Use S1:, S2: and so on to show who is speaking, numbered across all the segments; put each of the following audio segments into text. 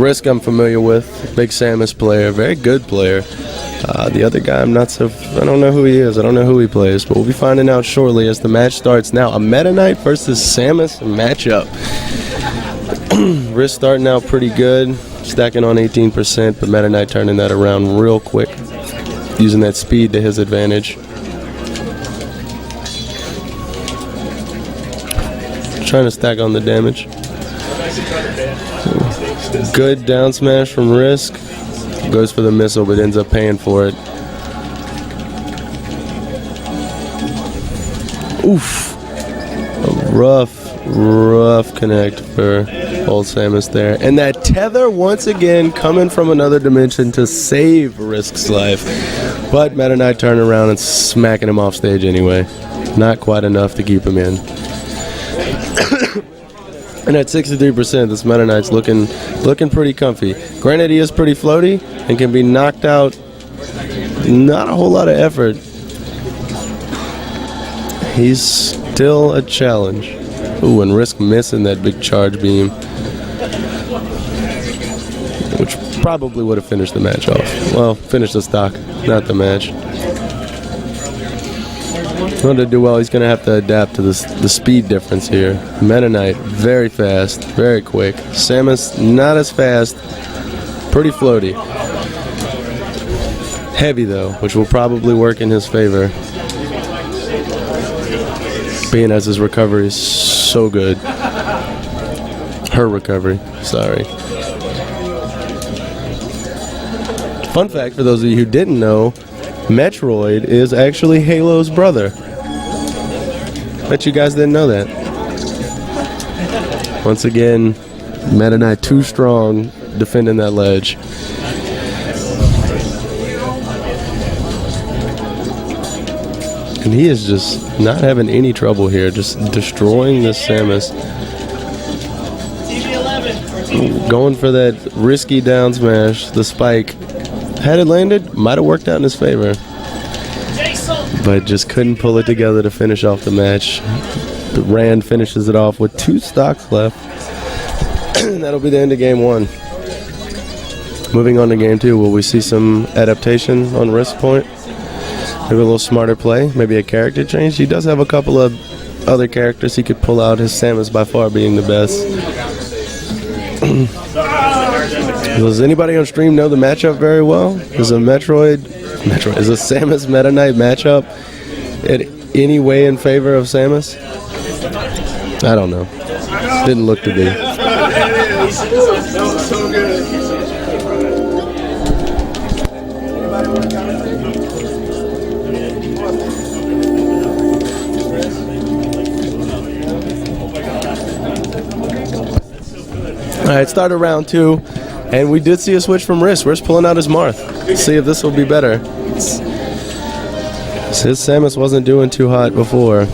S1: Risk I'm familiar with, big Samus player, very good player. The other guy I don't know who he is, I don't know who he plays, but we'll be finding out shortly as the match starts now. A MetaKnight versus Samus matchup. Risk starting out pretty good, stacking on 18%, but MetaKnight turning that around real quick, using that speed to his advantage. Trying to stack on the damage. Good down smash from Risk. Goes for the missile, but ends up paying for it. Oof. A rough connect for old Samus there. And that tether once again coming from another dimension to save Risk's life. But MetaKnight turning around and smacking him off stage anyway. Not quite enough to keep him in. And at 63%, this MetaKnight's looking pretty comfy. Granted, he is pretty floaty and can be knocked out. Not a whole lot of effort. He's still a challenge. Ooh, and Risk missing that big charge beam, which probably would have finished the match off. Well, finished the stock, not the match. In order to do well, he's going to have to adapt to the speed difference here. MetaKnight, very fast, very quick. Samus, not as fast, pretty floaty. Heavy, though, which will probably work in his favor, being as his recovery is so good. Her recovery, sorry. Fun fact for those of you who didn't know, Metroid is actually Halo's brother. Bet you guys didn't know that. Once again, MetaKnight too strong defending that ledge. And he is just not having any trouble here, just destroying this Samus. Going for that risky down smash, the spike. Had it landed, might have worked out in his favor. But just couldn't pull it together to finish off the match. The Rand finishes it off with 2 stocks left. And that'll be the end of game 1. Moving on to game 2, will we see some adaptation on Risk point? Maybe a little smarter play, maybe a character change. He does have a couple of other characters he could pull out, his Samus by far being the best. Does anybody on stream know the matchup very well? Is a Samus MetaKnight matchup in any way in favor of Samus? I don't know. Didn't look to be. All right, started round 2. And we did see a switch from Risk. Risk pulling out his Marth. See if this will be better. His Samus wasn't doing too hot before.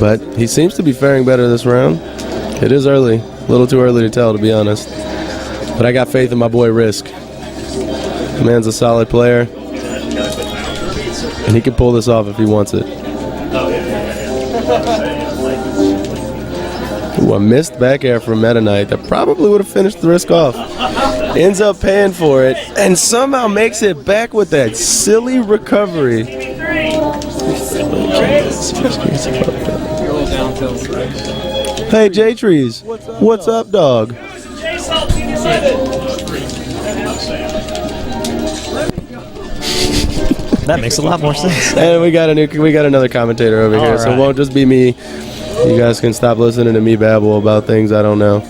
S1: But he seems to be faring better this round. It is early. A little too early to tell, to be honest. But I got faith in my boy Risk. The man's a solid player. And he can pull this off if he wants it. Ooh, a missed back air from MetaKnight that probably would have finished the Risk off. Ends up paying for it and somehow makes it back with that silly recovery. Hey J-Trees, what's up, dog?
S2: That makes a lot more sense.
S1: And we got another commentator over here, so it won't just be me. You guys can stop listening to me babble about things I don't know.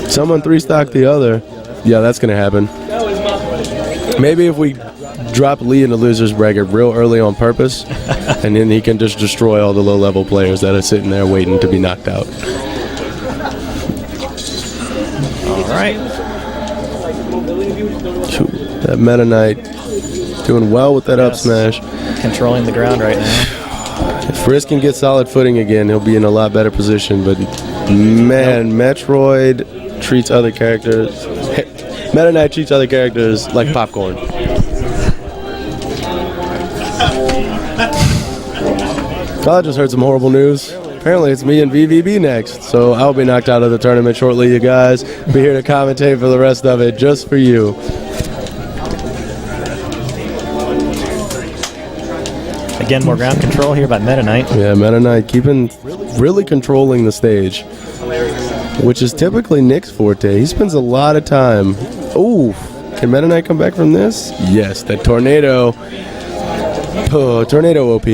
S1: Someone 3-stocked the other. Yeah, that's going to happen. Maybe if we drop Lee in the loser's bracket real early on purpose, and then he can just destroy all the low-level players that are sitting there waiting to be knocked out.
S2: All right.
S1: That MetaKnight doing well with that up smash.
S2: Controlling the ground right now.
S1: If Risk can get solid footing again, he'll be in a lot better position. But man, Metroid treats other characters. MetaKnight treats other characters like popcorn. I just heard some horrible news. apparently it's me and VVB next. So I'll be knocked out of the tournament shortly, you guys. Be here to commentate for the rest of it just for you.
S2: Again, more ground control here by MetaKnight.
S1: Yeah, MetaKnight really controlling the stage, which is typically Nick's forte. He spends a lot of time. Ooh, can MetaKnight come back from this? Yes, that tornado. Oh, tornado OP.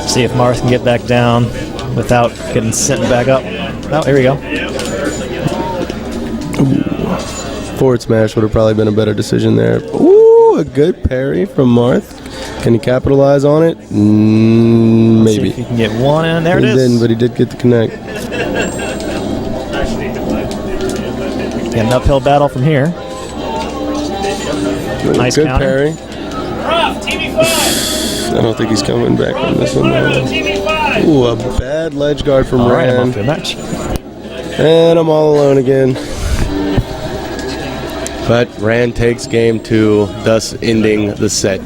S2: See if Marth can get back down without getting sent back up. Oh, here we go.
S1: Ooh. Forward smash would have probably been a better decision there. Ooh, a good parry from Marth. Can he capitalize on it? Maybe.
S2: See if he can get one in. There it
S1: He
S2: is.
S1: didn't, but he did get the connect.
S2: Get an uphill battle from here. Nice
S1: good
S2: counter.
S1: parry.
S3: Rough, TV5.
S1: I don't think he's coming back from this one. though.
S3: TV5.
S1: Ooh, a bad ledge guard from
S2: All right, I'm
S1: Rand.
S2: off to the match.
S1: And I'm all alone again. But Rand takes game 2, thus ending the set.